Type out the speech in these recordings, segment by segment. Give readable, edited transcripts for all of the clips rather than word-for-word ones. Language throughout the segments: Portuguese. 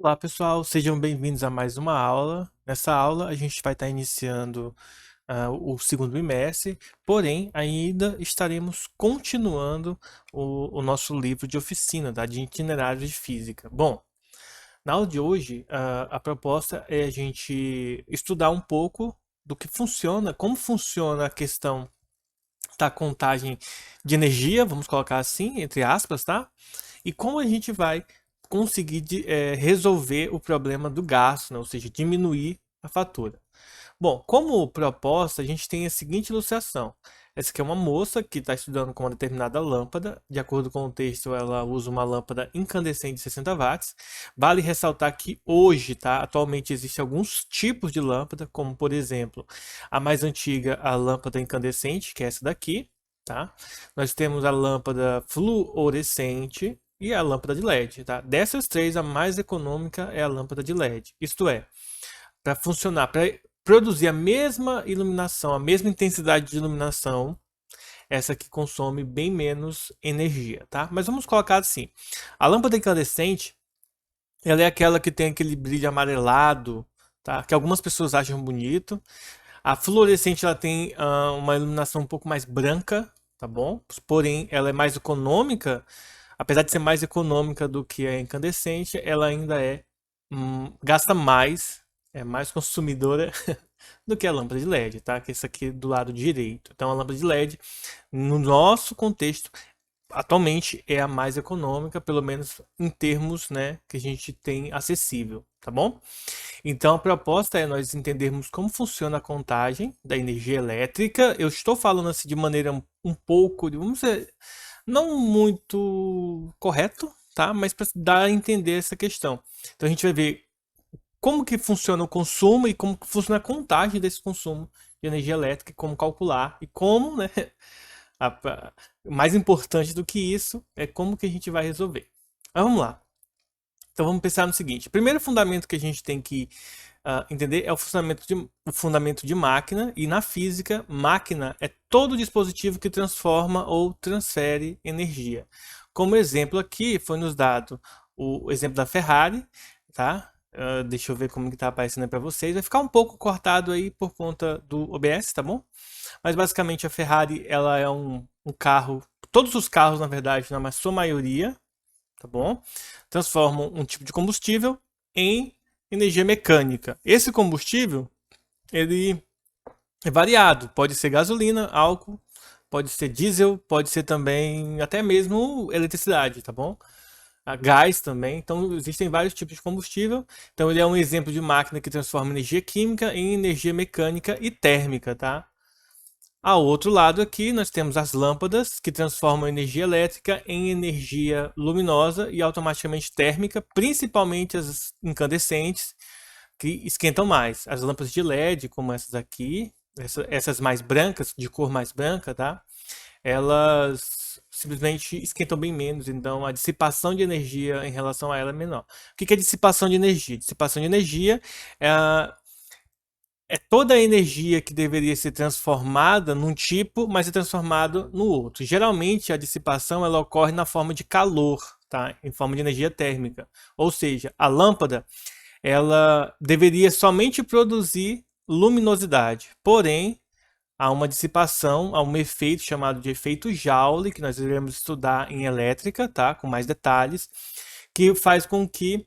Olá pessoal, sejam bem-vindos a mais uma aula. Nessa aula a gente vai estar iniciando o segundo bimestre, porém ainda estaremos continuando o nosso livro de oficina, tá? De itinerário de física. Bom, na aula de hoje a proposta é a gente estudar um pouco do que funciona, como funciona a questão da contagem de energia, vamos colocar assim, entre aspas, tá? E como a gente vai conseguir resolver o problema do gasto, né? Ou seja, diminuir a fatura. Bom, como proposta, a gente tem a seguinte ilustração. Essa aqui é uma moça que está estudando com uma determinada lâmpada. De acordo com o texto, ela usa uma lâmpada incandescente de 60 watts. Vale ressaltar que hoje, tá, atualmente existem alguns tipos de lâmpada, como por exemplo, a mais antiga, a lâmpada incandescente, que é essa daqui, tá? Nós temos a lâmpada fluorescente e a lâmpada de LED, tá? Dessas três, a mais econômica é a lâmpada de LED. Isto é, para funcionar, para produzir a mesma iluminação, a mesma intensidade de iluminação, essa aqui consome bem menos energia, tá? Mas vamos colocar assim: a lâmpada incandescente, ela é aquela que tem aquele brilho amarelado, tá? Que algumas pessoas acham bonito. A fluorescente, ela tem uma iluminação um pouco mais branca, tá bom? Porém, ela é mais econômica. Apesar de ser mais econômica do que a incandescente, ela ainda gasta mais, é mais consumidora do que a lâmpada de LED, tá? Que é essa aqui do lado direito. Então a lâmpada de LED, no nosso contexto, atualmente é a mais econômica, pelo menos em termos, né, que a gente tem acessível, tá bom? Então a proposta é nós entendermos como funciona a contagem da energia elétrica. Eu estou falando assim de maneira um pouco, vamos dizer, não muito correto, tá? Mas para dar a entender essa questão. Então a gente vai ver como que funciona o consumo e como que funciona a contagem desse consumo de energia elétrica, como calcular e como, né? Mais importante do que isso é como que a gente vai resolver. Mas vamos lá. Então vamos pensar no seguinte: o primeiro fundamento que a gente tem que entender é o fundamento de máquina, e na física, máquina é todo dispositivo que transforma ou transfere energia. Como exemplo aqui foi nos dado o exemplo da Ferrari, tá? Deixa eu ver como que tá aparecendo para vocês. Vai ficar um pouco cortado aí por conta do OBS, tá bom? Mas basicamente a Ferrari, ela é um carro, todos os carros na verdade, na sua maioria, tá bom? Transformam um tipo de combustível em energia mecânica. Esse combustível, ele é variado, pode ser gasolina, álcool, pode ser diesel, pode ser também até mesmo eletricidade, tá bom? A gás também. Então existem vários tipos de combustível. Então ele é um exemplo de máquina que transforma energia química em energia mecânica e térmica, tá? Ao outro lado aqui nós temos as lâmpadas que transformam energia elétrica em energia luminosa e automaticamente térmica, principalmente as incandescentes, que esquentam mais. As lâmpadas de LED, como essas aqui, essas mais brancas, de cor mais branca, tá? Elas simplesmente esquentam bem menos, então a dissipação de energia em relação a ela é menor. O que é dissipação de energia? Dissipação de energia é toda a energia que deveria ser transformada num tipo, mas é transformada no outro. Geralmente a dissipação ela ocorre na forma de calor, tá? Em forma de energia térmica. Ou seja, a lâmpada ela deveria somente produzir luminosidade. Porém, há uma dissipação, há um efeito chamado de efeito Joule, que nós iremos estudar em elétrica, tá? Com mais detalhes, que faz com que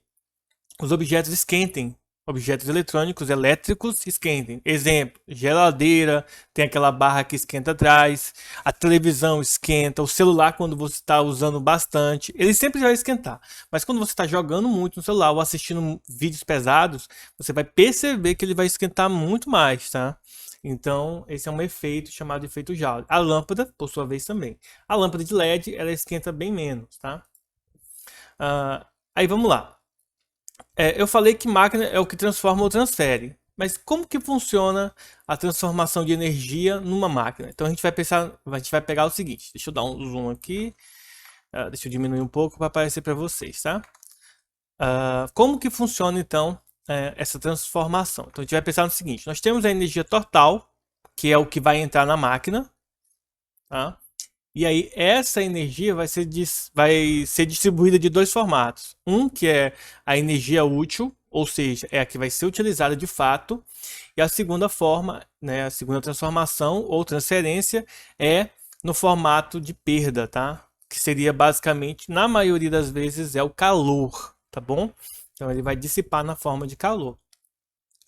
os objetos esquentem. Objetos eletrônicos elétricos esquentem. Exemplo: geladeira, tem aquela barra que esquenta atrás, a televisão esquenta, o celular, quando você está usando bastante, ele sempre vai esquentar. Mas quando você está jogando muito no celular ou assistindo vídeos pesados, você vai perceber que ele vai esquentar muito mais, tá? Então, esse é um efeito chamado de efeito Joule. A lâmpada, por sua vez, também. A lâmpada de LED, ela esquenta bem menos, tá? Aí vamos lá. Eu falei que máquina é o que transforma ou transfere. Mas como que funciona a transformação de energia numa máquina? Então a gente vai pensar, a gente vai pegar o seguinte. Deixa eu dar um zoom aqui. Deixa eu diminuir um pouco para aparecer para vocês, tá? Como que funciona então essa transformação? Então a gente vai pensar no seguinte: nós temos a energia total, que é o que vai entrar na máquina, tá? E aí essa energia vai ser distribuída de dois formatos. Um que é a energia útil, ou seja, é a que vai ser utilizada de fato. E a segunda forma, né, a segunda transformação ou transferência é no formato de perda, tá? Que seria basicamente, na maioria das vezes, é o calor, tá bom? Então ele vai dissipar na forma de calor.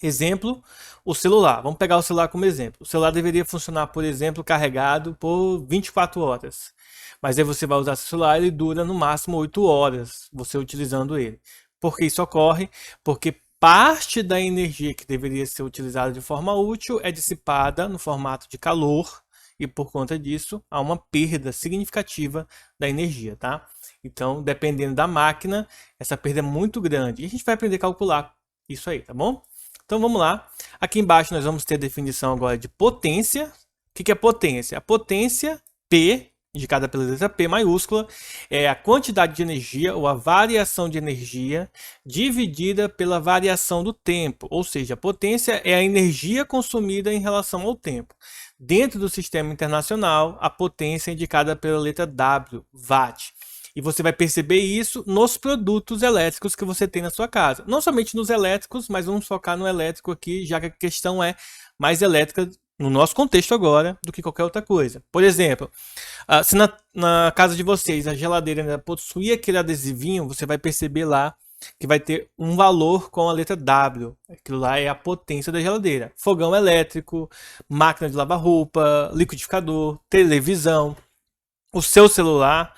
Exemplo, o celular. Vamos pegar o celular como exemplo. O celular deveria funcionar, por exemplo, carregado por 24 horas. Mas aí você vai usar o celular, ele dura no máximo 8 horas, você utilizando ele. Por que isso ocorre? Porque parte da energia que deveria ser utilizada de forma útil é dissipada no formato de calor e por conta disso há uma perda significativa da energia, tá? Então, dependendo da máquina, essa perda é muito grande. E a gente vai aprender a calcular isso aí, tá bom? Então vamos lá. Aqui embaixo nós vamos ter a definição agora de potência. O que é potência? A potência, P, indicada pela letra P maiúscula, é a quantidade de energia ou a variação de energia dividida pela variação do tempo. Ou seja, a potência é a energia consumida em relação ao tempo. Dentro do sistema internacional, a potência é indicada pela letra W, watt. E você vai perceber isso nos produtos elétricos que você tem na sua casa. Não somente nos elétricos, mas vamos focar no elétrico aqui, já que a questão é mais elétrica no nosso contexto agora do que qualquer outra coisa. Por exemplo, se na casa de vocês a geladeira ainda possui aquele adesivinho, você vai perceber lá que vai ter um valor com a letra W. Aquilo lá é a potência da geladeira. Fogão elétrico, máquina de lavar roupa, liquidificador, televisão, o seu celular.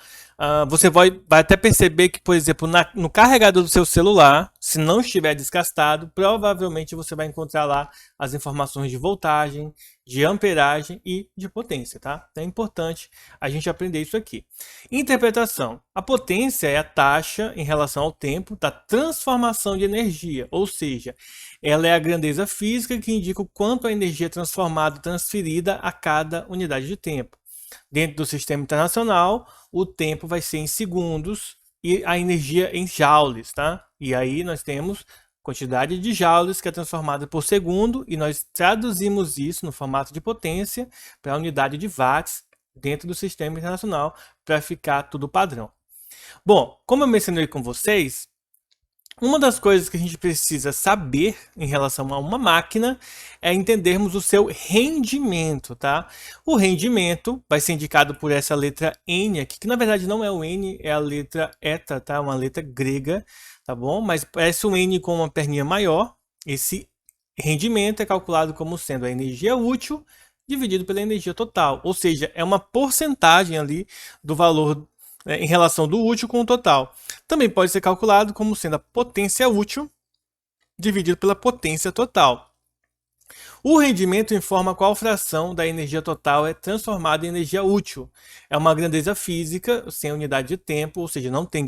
Você vai até perceber que, por exemplo, no carregador do seu celular, se não estiver desgastado, provavelmente você vai encontrar lá as informações de voltagem, de amperagem e de potência, tá? Então é importante a gente aprender isso aqui. Interpretação. A potência é a taxa em relação ao tempo da transformação de energia, ou seja, ela é a grandeza física que indica o quanto a energia é transformada e transferida a cada unidade de tempo. Dentro do sistema internacional, o tempo vai ser em segundos e a energia em joules, tá? E aí nós temos quantidade de joules que é transformada por segundo e nós traduzimos isso no formato de potência para a unidade de watts dentro do sistema internacional para ficar tudo padrão. Bom, como eu mencionei com vocês, uma das coisas que a gente precisa saber em relação a uma máquina é entendermos o seu rendimento, tá? O rendimento vai ser indicado por essa letra N aqui, que na verdade não é o N, é a letra eta, tá? Uma letra grega, tá bom? Mas parece um N com uma perninha maior. Esse rendimento é calculado como sendo a energia útil dividido pela energia total, ou seja, é uma porcentagem ali do valor em relação do útil com o total. Também pode ser calculado como sendo a potência útil dividido pela potência total. O rendimento informa qual fração da energia total é transformada em energia útil. É uma grandeza física sem unidade de tempo, ou seja, não tem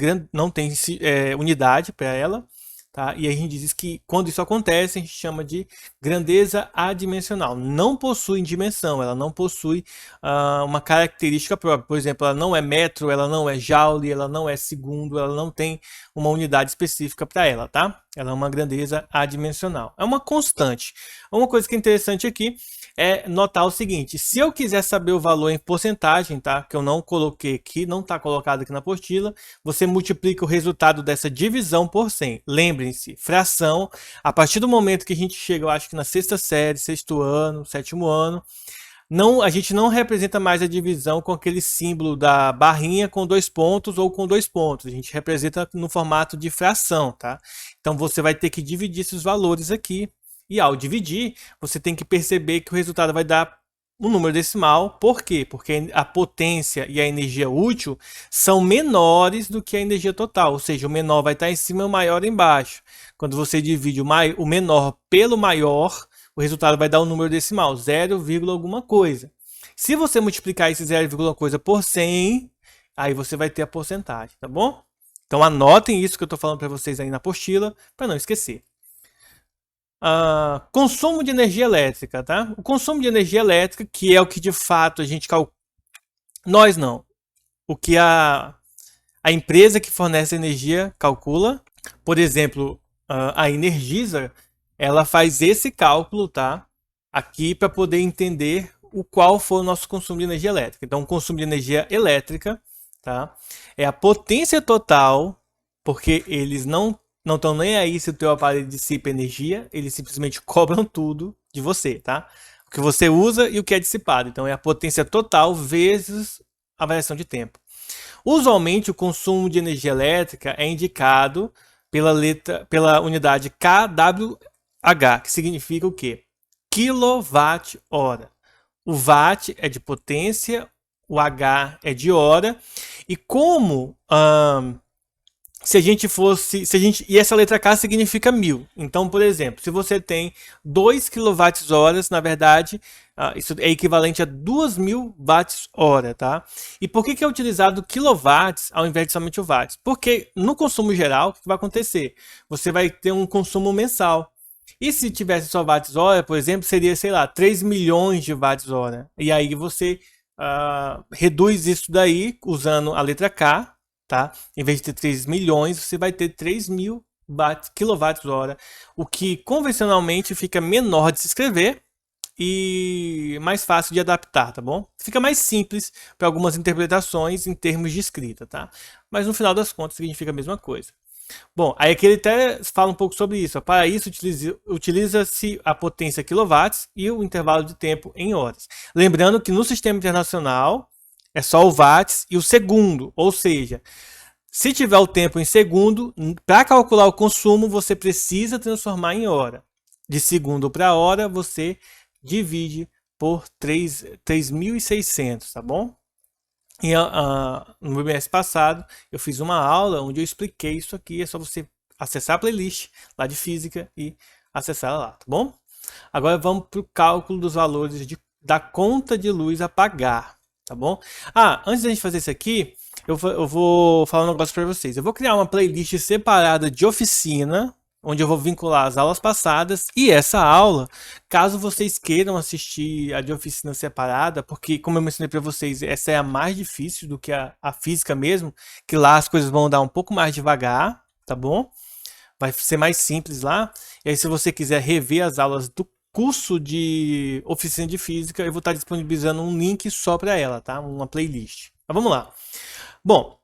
unidade para ela. Tá? E a gente diz que quando isso acontece, a gente chama de grandeza adimensional. Não possui dimensão, ela não possui uma característica própria. Por exemplo, ela não é metro, ela não é joule, ela não é segundo, ela não tem uma unidade específica para ela, tá? Ela é uma grandeza adimensional. É uma constante. Uma coisa que é interessante aqui é notar o seguinte: se eu quiser saber o valor em porcentagem, tá? Que eu não coloquei aqui, não está colocado aqui na apostila, você multiplica o resultado dessa divisão por 100. Lembrem-se, fração, a partir do momento que a gente chega, eu acho que na sexta série, sexto ano, sétimo ano, a gente não representa mais a divisão com aquele símbolo da barrinha com 2 pontos ou com 2 pontos. A gente representa no formato de fração, tá? Então você vai ter que dividir esses valores aqui. E ao dividir, você tem que perceber que o resultado vai dar um número decimal. Por quê? Porque a potência e a energia útil são menores do que a energia total. Ou seja, o menor vai estar em cima e o maior embaixo. Quando você divide o menor pelo maior, o resultado vai dar um número decimal, 0, alguma coisa. Se você multiplicar esse 0, alguma coisa por 100, aí você vai ter a porcentagem, tá bom? Então anotem isso que eu estou falando para vocês aí na apostila, para não esquecer. Consumo de energia elétrica, tá? O consumo de energia elétrica, que é o que de fato a gente calcula. Nós não. O que a empresa que fornece energia calcula. Por exemplo, a Energisa, ela faz esse cálculo, tá? Aqui para poder entender o qual for o nosso consumo de energia elétrica. Então, o consumo de energia elétrica, tá? É a potência total, porque eles não estão nem aí se o teu aparelho dissipa energia, eles simplesmente cobram tudo de você, tá? O que você usa e o que é dissipado. Então, é a potência total vezes a variação de tempo. Usualmente, o consumo de energia elétrica é indicado pela unidade kWh, que significa o quê? Quilowatt-hora. O watt é de potência, o H é de hora. E como se a gente fosse, e essa letra K significa 1000. Então, por exemplo, se você tem 2 kWh, na verdade, isso é equivalente a 2000 watts-hora, tá? E por que é utilizado quilowatts ao invés de somente o watts? Porque no consumo geral, o que vai acontecer? Você vai ter um consumo mensal. E se tivesse só watts-hora, por exemplo, seria, sei lá, 3 milhões de watts-hora. E aí você reduz isso daí usando a letra K, tá? Em vez de ter 3 milhões, você vai ter 3.000 kWh, o que convencionalmente fica menor de se escrever e mais fácil de adaptar, tá bom? Fica mais simples para algumas interpretações em termos de escrita, tá? Mas no final das contas significa a mesma coisa. Bom, aí aqui ele até fala um pouco sobre isso. Para isso, utiliza-se a potência quilowatts e o intervalo de tempo em horas. Lembrando que no sistema internacional é só o watts e o segundo, ou seja, se tiver o tempo em segundo, para calcular o consumo, você precisa transformar em hora. De segundo para hora, você divide por 3.600, tá bom? E, no mês passado, eu fiz uma aula onde eu expliquei isso aqui. É só você acessar a playlist lá de física e acessar lá, tá bom? Agora vamos para o cálculo dos valores da conta de luz a pagar, tá bom? Antes da gente fazer isso aqui, eu vou falar um negócio para vocês. Eu vou criar uma playlist separada de oficina, onde eu vou vincular as aulas passadas e essa aula, caso vocês queiram assistir a de oficina separada, porque como eu mencionei para vocês, essa é a mais difícil do que a física mesmo, que lá as coisas vão andar um pouco mais devagar, tá bom? Vai ser mais simples lá. E aí se você quiser rever as aulas do curso de oficina de física, eu vou estar disponibilizando um link só para ela, tá? Uma playlist. Mas vamos lá. Bom,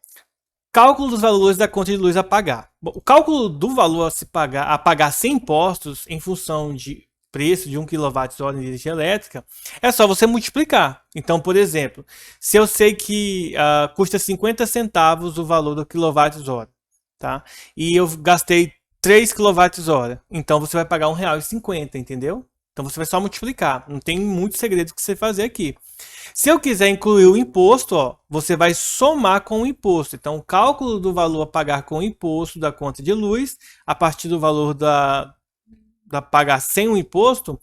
cálculo dos valores da conta de luz a pagar. Bom, o cálculo do valor a pagar sem impostos em função de preço de 1 kWh de energia elétrica é só você multiplicar. Então, por exemplo, se eu sei que custa 50 centavos o valor do kWh, tá? E eu gastei 3 kWh, então você vai pagar R$1,50, entendeu? Então você vai só multiplicar, não tem muito segredo que você fazer aqui. Se eu quiser incluir o imposto, você vai somar com o imposto. Então, o cálculo do valor a pagar com o imposto da conta de luz, a partir do valor da pagar sem o imposto,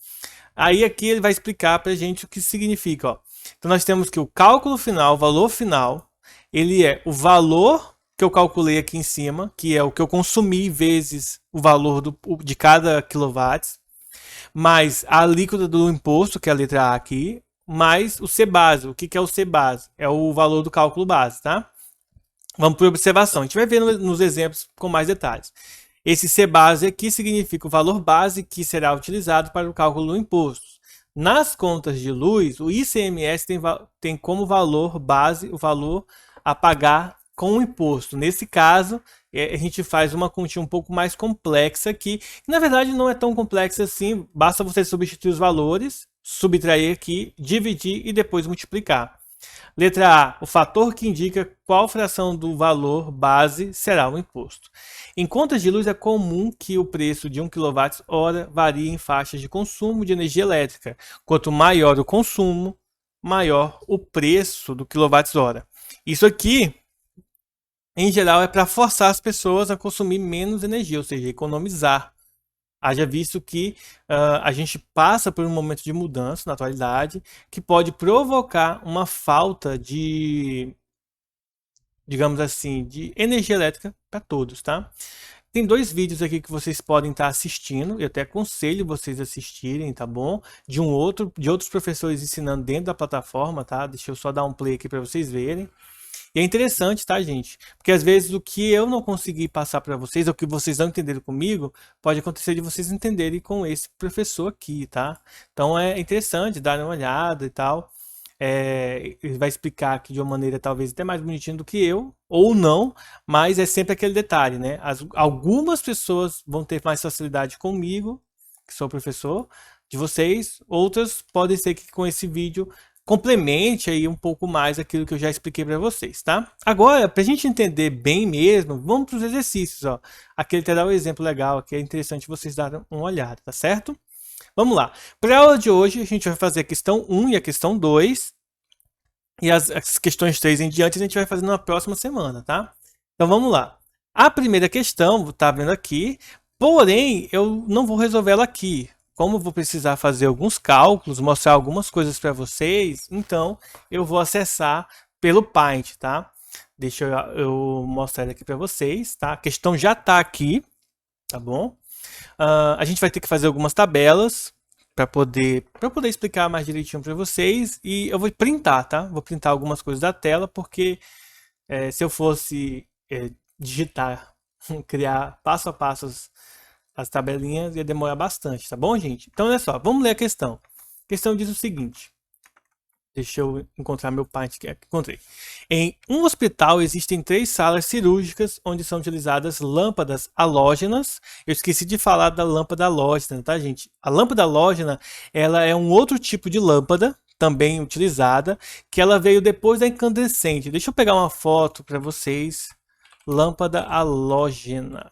aí aqui ele vai explicar para a gente o que significa. Então, nós temos que o cálculo final, o valor final, ele é o valor que eu calculei aqui em cima, que é o que eu consumi vezes o valor de cada quilowatts, mais a alíquota do imposto, que é a letra A aqui, mais o C base. O que é o C base? É o valor do cálculo base, tá? Vamos para a observação. A gente vai ver nos exemplos com mais detalhes. Esse C base aqui significa o valor base que será utilizado para o cálculo do imposto. Nas contas de luz, o ICMS tem como valor base o valor a pagar com o imposto. Nesse caso, a gente faz uma continha um pouco mais complexa aqui. Na verdade, não é tão complexa assim. Basta você substituir os valores, subtrair aqui, dividir e depois multiplicar. Letra A, o fator que indica qual fração do valor base será o imposto. Em contas de luz é comum que o preço de 1 kWh varie em faixas de consumo de energia elétrica. Quanto maior o consumo, maior o preço do kWh. Isso aqui, em geral, é para forçar as pessoas a consumir menos energia, ou seja, economizar. Haja visto que a gente passa por um momento de mudança na atualidade que pode provocar uma falta de, digamos assim, de energia elétrica para todos, tá? Tem 2 vídeos aqui que vocês podem estar assistindo, eu até aconselho vocês assistirem, tá bom? De outros professores ensinando dentro da plataforma, tá? Deixa eu só dar um play aqui para vocês verem. E é interessante, tá, gente? Porque às vezes o que eu não consegui passar para vocês, ou o que vocês não entenderam comigo, pode acontecer de vocês entenderem com esse professor aqui, tá? Então é interessante dar uma olhada e tal. Ele vai explicar aqui de uma maneira talvez até mais bonitinha do que eu, ou não, mas é sempre aquele detalhe, né? Algumas pessoas vão ter mais facilidade comigo, que sou professor, de vocês, outras podem ser que com esse vídeo complemente aí um pouco mais aquilo que eu já expliquei para vocês, tá? Agora, para a gente entender bem mesmo, vamos para os exercícios, ó. Aqui ele te dá um exemplo legal, aqui é interessante vocês darem uma olhada, tá certo? Vamos lá. Para a aula de hoje, a gente vai fazer a questão 1 e a questão 2. E as questões 3 em diante a gente vai fazer na próxima semana, tá? Então vamos lá. A primeira questão, tá vendo aqui, porém eu não vou resolver ela aqui. Como eu vou precisar fazer alguns cálculos, mostrar algumas coisas para vocês, então eu vou acessar pelo Paint, tá? Deixa eu mostrar aqui para vocês, tá? A questão já está aqui, tá bom? A gente vai ter que fazer algumas tabelas para poder explicar mais direitinho para vocês, e eu vou printar, tá? Vou printar algumas coisas da tela, porque se eu fosse digitar, criar passo a passo as tabelinhas, ia demorar bastante, tá bom, gente? Então, olha só, vamos ler a questão. A questão diz o seguinte. Deixa eu encontrar meu Paint que encontrei. Em um hospital existem 3 salas cirúrgicas onde são utilizadas lâmpadas halógenas. Eu esqueci de falar da lâmpada halógena, tá, gente? A lâmpada halógena, ela é um outro tipo de lâmpada também utilizada, que ela veio depois da incandescente. Deixa eu pegar uma foto para vocês. Lâmpada halógena.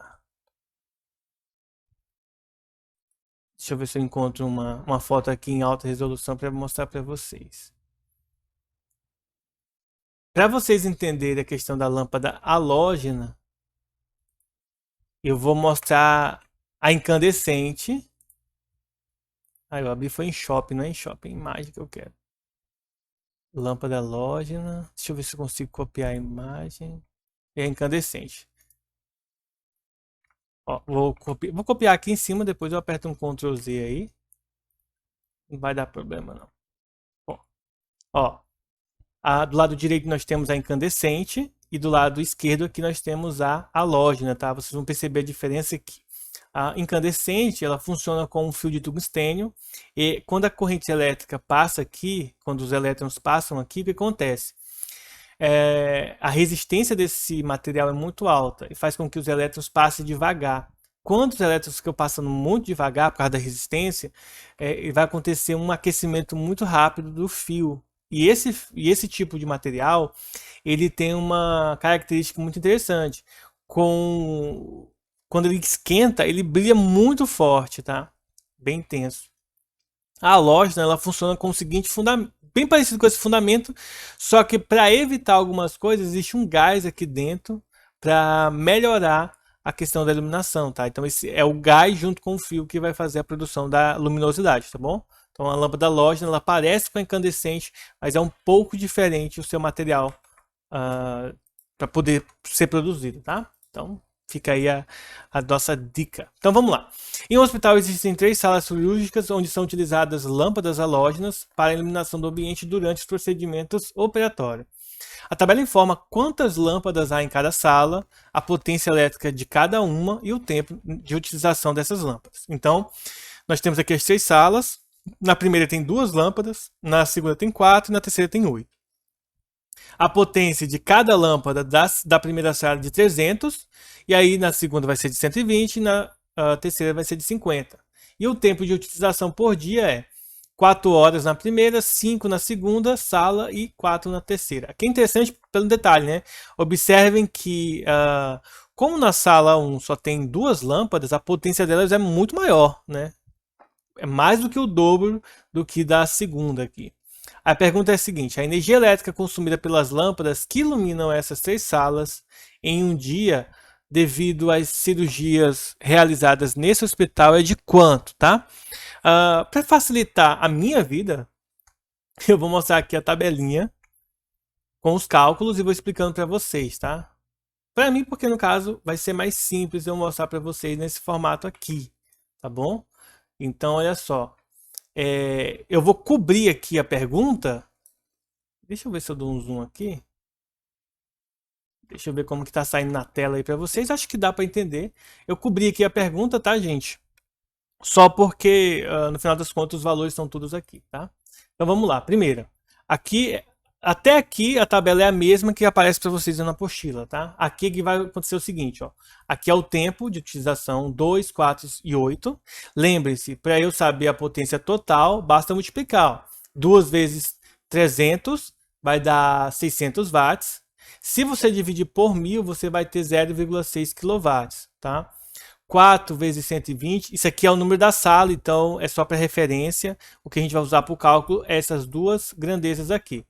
Deixa eu ver se eu encontro uma foto aqui em alta resolução para mostrar para vocês. Para vocês entenderem a questão da lâmpada halógena, eu vou mostrar a incandescente. Eu abri foi em shopping, não é em shopping, é imagem que eu quero. Lâmpada halógena. Deixa eu ver se eu consigo copiar a imagem. É incandescente. Ó, vou copiar aqui em cima, depois eu aperto um Ctrl Z aí. Não vai dar problema não. Ó, do lado direito nós temos a incandescente e do lado esquerdo aqui nós temos a halógena, tá? Vocês vão perceber a diferença aqui. A incandescente, ela funciona com um fio de tungstênio e quando a corrente elétrica passa aqui, quando os elétrons passam aqui, o que acontece? A resistência desse material é muito alta e faz com que os elétrons passem devagar. Quando os elétrons ficam passando muito devagar por causa da resistência, vai acontecer um aquecimento muito rápido do fio. E esse tipo de material, ele tem uma característica muito interessante. Quando ele esquenta, ele brilha muito forte, tá? Bem intenso. A halógena, ela funciona com o seguinte fundamento, bem parecido com esse fundamento, só que para evitar algumas coisas, existe um gás aqui dentro para melhorar a questão da iluminação, tá? Então esse é o gás junto com o fio que vai fazer a produção da luminosidade, tá bom? Então a lâmpada halógena, ela parece com a incandescente, mas é um pouco diferente o seu material para poder ser produzido, tá? Então fica aí a nossa dica. Então vamos lá. Em um hospital existem 3 salas cirúrgicas onde são utilizadas lâmpadas halógenas para a iluminação do ambiente durante os procedimentos operatórios. A tabela informa quantas lâmpadas há em cada sala, a potência elétrica de cada uma e o tempo de utilização dessas lâmpadas. Então, nós temos aqui as 3 salas. Na primeira tem 2 lâmpadas, na segunda tem 4 e na terceira tem 8. A potência de cada lâmpada da primeira sala de 300, e aí na segunda vai ser de 120 e na terceira vai ser de 50. E o tempo de utilização por dia é 4 horas na primeira, 5 na segunda sala e 4 na terceira. Aqui é interessante pelo detalhe, né? Observem que, como na sala 1 só tem 2 lâmpadas, a potência delas é muito maior, né? É mais do que o dobro do que da segunda aqui. A pergunta é a seguinte: a energia elétrica consumida pelas lâmpadas que iluminam essas 3 salas em um dia, devido às cirurgias realizadas nesse hospital, é de quanto, tá? Para facilitar a minha vida, eu vou mostrar aqui a tabelinha com os cálculos e vou explicando para vocês, tá? Para mim, porque no caso vai ser mais simples eu mostrar para vocês nesse formato aqui, tá bom? Então, olha só. Eu vou cobrir aqui a pergunta. Deixa eu ver se eu dou um zoom aqui. Deixa eu ver como que tá saindo na tela aí para vocês. Acho que dá para entender. Eu cobri aqui a pergunta, tá, gente? Só porque, no final das contas, os valores estão todos aqui, tá? Então vamos lá. Primeiro, aqui, até aqui a tabela é a mesma que aparece para vocês na apostila, tá? Aqui que vai acontecer o seguinte, ó. Aqui é o tempo de utilização 2, 4 e 8. Lembre-se, para eu saber a potência total, basta multiplicar, ó. 2 vezes 300 vai dar 600 watts. Se você dividir por 1000, você vai ter 0,6 kW, tá? 4 vezes 120, isso aqui é o número da sala, então é só para referência. O que a gente vai usar para o cálculo é essas duas grandezas aqui.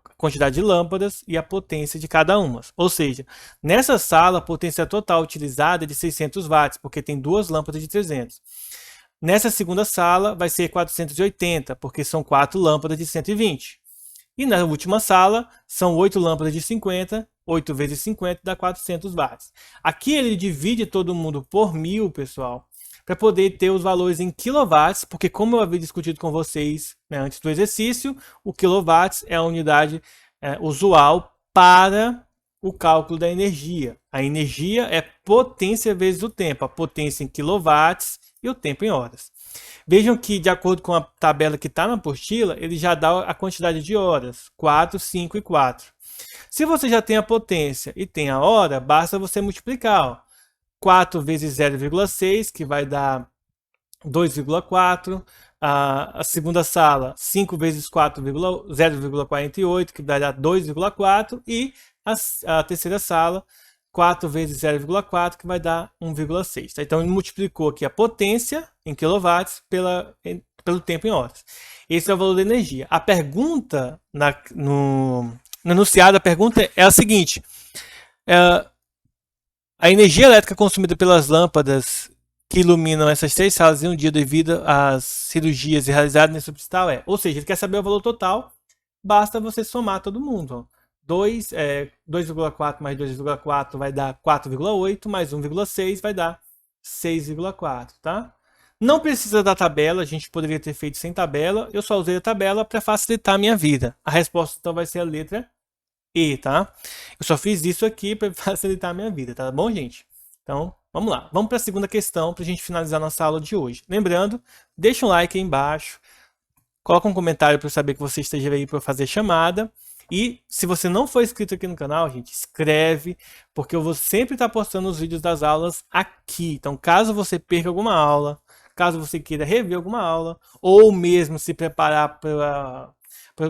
A quantidade de lâmpadas e a potência de cada uma. Ou seja, nessa sala a potência total utilizada é de 600 watts, porque tem duas lâmpadas de 300. Nessa segunda sala vai ser 480, porque são 4 lâmpadas de 120. E na última sala, são 8 lâmpadas de 50, 8 vezes 50 dá 400 watts. Aqui ele divide todo mundo por 1000, pessoal, para poder ter os valores em quilowatts, porque como eu havia discutido com vocês, né, antes do exercício, o quilowatts é a unidade usual para o cálculo da energia. A energia é potência vezes o tempo, a potência em quilowatts e o tempo em horas. Vejam que, de acordo com a tabela que está na apostila, ele já dá a quantidade de horas, 4, 5 e 4. Se você já tem a potência e tem a hora, basta você multiplicar. Ó. 4 vezes 0,6, que vai dar 2,4. A segunda sala, 5 vezes 4, 0,48, que vai dar 2,4. E a terceira sala, 4 vezes 0,4, que vai dar 1,6. Tá? Então, ele multiplicou aqui a potência em quilowatts pelo tempo em horas. Esse é o valor da energia. A pergunta, no enunciado, a pergunta é a seguinte. A energia elétrica consumida pelas lâmpadas que iluminam essas 3 salas em um dia devido às cirurgias realizadas nesse hospital é... Ou seja, ele quer saber o valor total, basta você somar todo mundo. Ó. 2,4 mais 2,4 vai dar 4,8, mais 1,6 vai dar 6,4, tá? Não precisa da tabela, a gente poderia ter feito sem tabela, eu só usei a tabela para facilitar a minha vida. A resposta então vai ser a letra E, tá? Eu só fiz isso aqui para facilitar a minha vida, tá bom, gente? Então, vamos lá. Vamos para a segunda questão para a gente finalizar nossa aula de hoje. Lembrando, deixa um like aí embaixo, coloca um comentário para eu saber que você esteja aí para fazer chamada. E se você não for inscrito aqui no canal, gente, inscreve, porque eu vou sempre estar postando os vídeos das aulas aqui. Então, caso você perca alguma aula, caso você queira rever alguma aula, ou mesmo se preparar para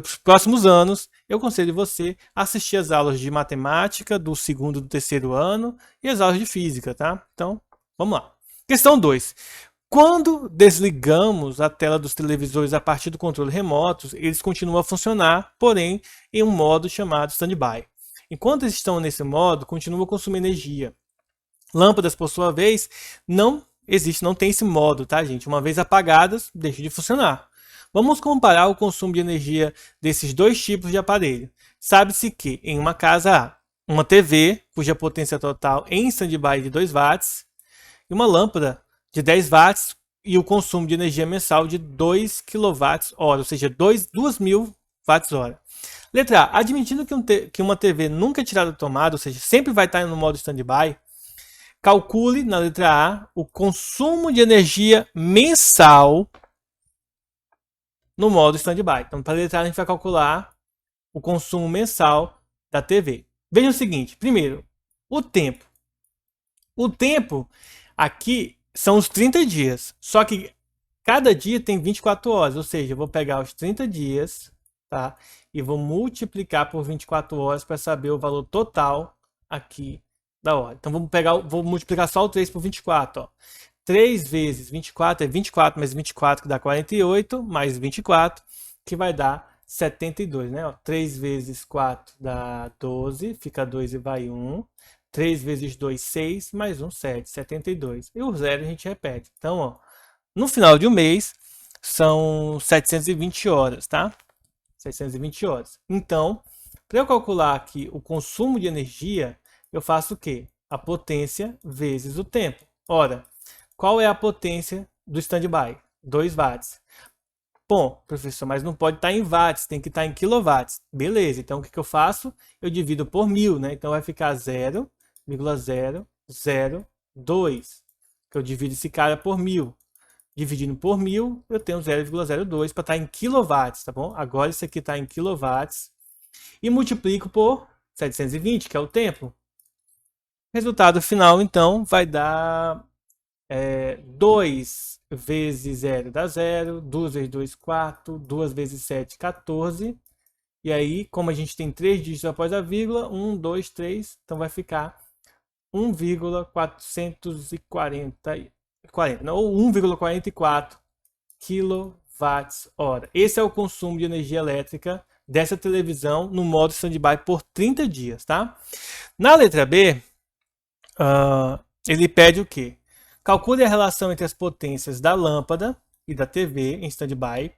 os próximos anos, eu aconselho você a assistir as aulas de matemática do segundo e do terceiro ano e as aulas de física, tá? Então, vamos lá. Questão 2. Quando desligamos a tela dos televisores a partir do controle remoto, eles continuam a funcionar, porém em um modo chamado standby. Enquanto eles estão nesse modo, continuam a consumir energia. Lâmpadas, por sua vez, não tem esse modo, tá, gente? Uma vez apagadas, deixam de funcionar. Vamos comparar o consumo de energia desses dois tipos de aparelho. Sabe-se que em uma casa há uma TV, cuja potência total em standby é de 2 watts, e uma lâmpada de 10 watts e o consumo de energia mensal de 2 kWh, ou seja, 2.000 watts-hora. Letra A. Admitindo que uma TV nunca é tirada da tomada, ou seja, sempre vai estar no modo standby, calcule na letra A o consumo de energia mensal no modo standby. Então, para a letra A, a gente vai calcular o consumo mensal da TV. Veja o seguinte, primeiro, o tempo. O tempo aqui são os 30 dias, só que cada dia tem 24 horas, ou seja, eu vou pegar os 30 dias, tá? E vou multiplicar por 24 horas para saber o valor total aqui da hora. Então vou multiplicar só o 3 por 24, ó. 3 vezes 24 é 24 mais 24, que dá 48, mais 24, que vai dar 72, né? Ó, 3 vezes 4 dá 12, fica 2 e vai 1. 3 vezes 2, 6, mais 1, 7, 72. E o zero a gente repete. Então, ó, no final de um mês, são 720 horas, tá? 720 horas. Então, para eu calcular aqui o consumo de energia, eu faço o quê? A potência vezes o tempo. Ora, qual é a potência do standby? 2 watts. Bom, professor, mas não pode estar em watts, tem que estar em quilowatts. Beleza, então o que eu faço? Eu divido por 1000, né? Então vai ficar 0,0002, que eu divido esse cara por 1000. Dividindo por 1000, eu tenho 0,02 para estar em quilowatts, tá bom? Agora isso aqui está em quilowatts. E multiplico por 720, que é o tempo. Resultado final, então, vai dar 2 vezes 0 dá 0, 2 vezes 2, 4, 2 vezes 7, 14. E aí, como a gente tem 3 dígitos após a vírgula, 1, 2, 3, então vai ficar 1,440, ou 1,44 kWh. Esse é o consumo de energia elétrica dessa televisão no modo standby por 30 dias, tá? Na letra B, ele pede o quê? Calcule a relação entre as potências da lâmpada e da TV em standby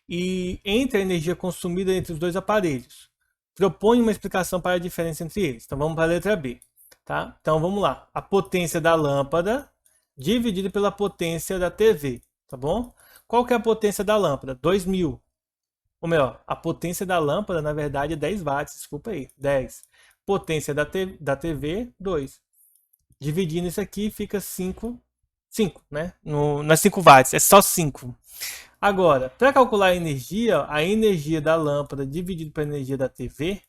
e entre a energia consumida entre os dois aparelhos. Propõe uma explicação para a diferença entre eles. Então vamos para a letra B. Tá? Então vamos lá. A potência da lâmpada dividida pela potência da TV. Tá bom? Qual que é a potência da lâmpada? 2000. Ou melhor, a potência da lâmpada na verdade é 10 watts. Desculpa aí. 10. Potência da TV, 2. Dividindo isso aqui fica 5, né? Não é 5 watts, é só 5. Agora, para calcular a energia da lâmpada dividido pela energia da TV,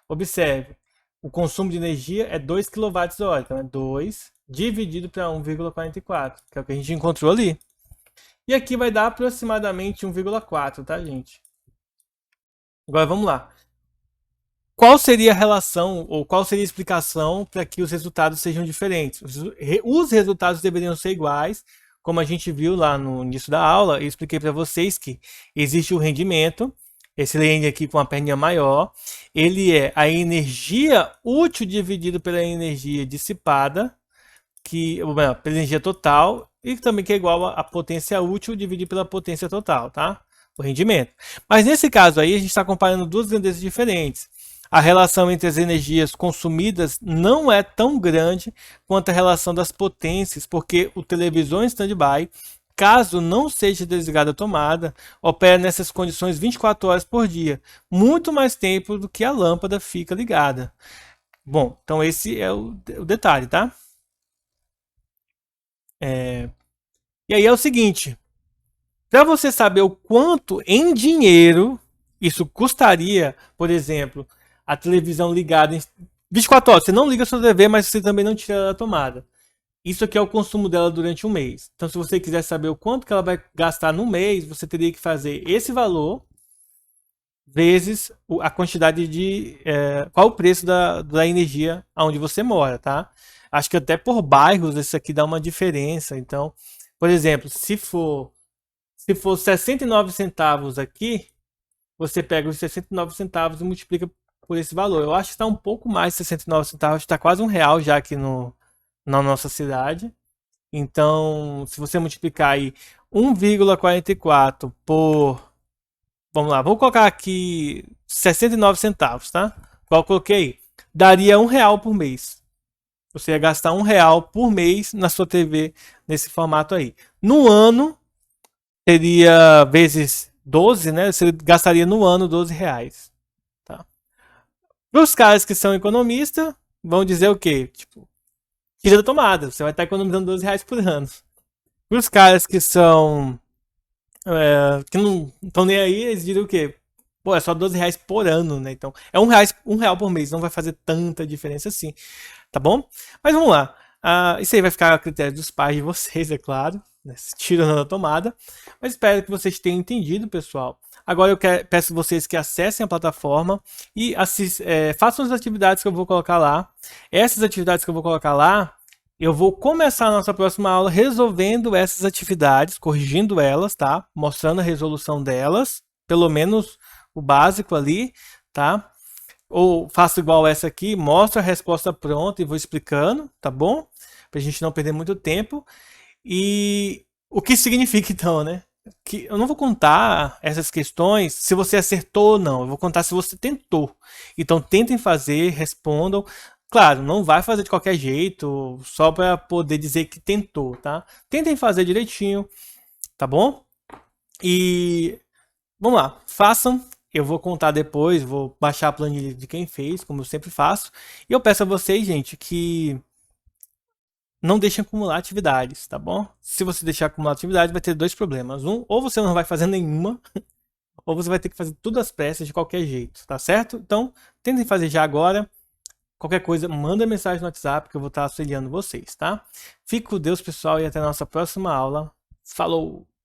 observe, o consumo de energia é 2 kWh, então é 2 dividido para 1,44, que é o que a gente encontrou ali. E aqui vai dar aproximadamente 1,4, tá, gente? Agora vamos lá. Qual seria a relação ou qual seria a explicação para que os resultados sejam diferentes? Os resultados deveriam ser iguais, como a gente viu lá no início da aula. Eu expliquei para vocês que existe o rendimento, esse N aqui com a perninha maior, ele é a energia útil dividido pela energia dissipada, pela energia total, e também que é igual a potência útil dividido pela potência total, tá? O rendimento. Mas nesse caso aí, a gente está comparando duas grandezas diferentes. A relação entre as energias consumidas não é tão grande quanto a relação das potências, porque o televisor em standby, caso não seja desligada a tomada, opera nessas condições 24 horas por dia, muito mais tempo do que a lâmpada fica ligada. Bom, então esse é o detalhe, tá? E aí é o seguinte, para você saber o quanto em dinheiro isso custaria, por exemplo, a televisão ligada em 24 horas. Você não liga a sua TV, mas você também não tira ela da tomada. Isso aqui é o consumo dela durante um mês. Então, se você quiser saber o quanto que ela vai gastar no mês, você teria que fazer esse valor vezes a quantidade de... qual o preço da energia onde você mora, tá? Acho que até por bairros isso aqui dá uma diferença. Então, por exemplo, se for 69 centavos aqui, você pega os 69 centavos e multiplica por esse valor. Eu acho que está um pouco mais de 69 centavos, está quase R$ 1 já aqui na nossa cidade. Então, se você multiplicar aí 1,44 por... Vamos lá, vou colocar aqui 69 centavos, tá? Qual eu coloquei? Daria R$ 1 por mês. Você ia gastar R$ 1 por mês na sua TV nesse formato aí. No ano, seria vezes 12, né? Você gastaria no ano R$ 12. Tá? Para os caras que são economistas, vão dizer o quê? Tipo, tira da tomada, você vai estar economizando R$ 12 por ano. Para os caras que são... que não estão nem aí, eles diriam o quê? Pô, é só R$ 12 por ano, né? Então, é R$ 1 por mês, não vai fazer tanta diferença assim, tá bom? Mas vamos lá. Isso aí vai ficar a critério dos pais de vocês, é claro, né? Tirando da tomada. Mas espero que vocês tenham entendido, pessoal. Agora eu peço vocês que acessem a plataforma e façam as atividades que eu vou colocar lá. Essas atividades que eu vou colocar lá, eu vou começar a nossa próxima aula resolvendo essas atividades, corrigindo elas, tá? Mostrando a resolução delas, pelo menos o básico ali, tá? Ou faço igual essa aqui, mostro a resposta pronta e vou explicando, tá bom? Pra gente não perder muito tempo. E o que significa então, né? Que eu não vou contar essas questões se você acertou ou não, eu vou contar se você tentou. Então tentem fazer, respondam. Claro, não vai fazer de qualquer jeito, só para poder dizer que tentou, tá? Tentem fazer direitinho, tá bom? E Vamos lá, façam. Eu vou contar depois, vou baixar a planilha de quem fez, como eu sempre faço. E eu peço a vocês, gente, que não deixem acumular atividades, tá bom? Se você deixar acumular atividades, vai ter dois problemas. Um, ou você não vai fazer nenhuma, ou você vai ter que fazer tudo às pressas de qualquer jeito, tá certo? Então, tentem fazer já agora. Qualquer coisa, manda mensagem no WhatsApp que eu vou estar auxiliando vocês, tá? Fique com Deus, pessoal, e até a nossa próxima aula. Falou!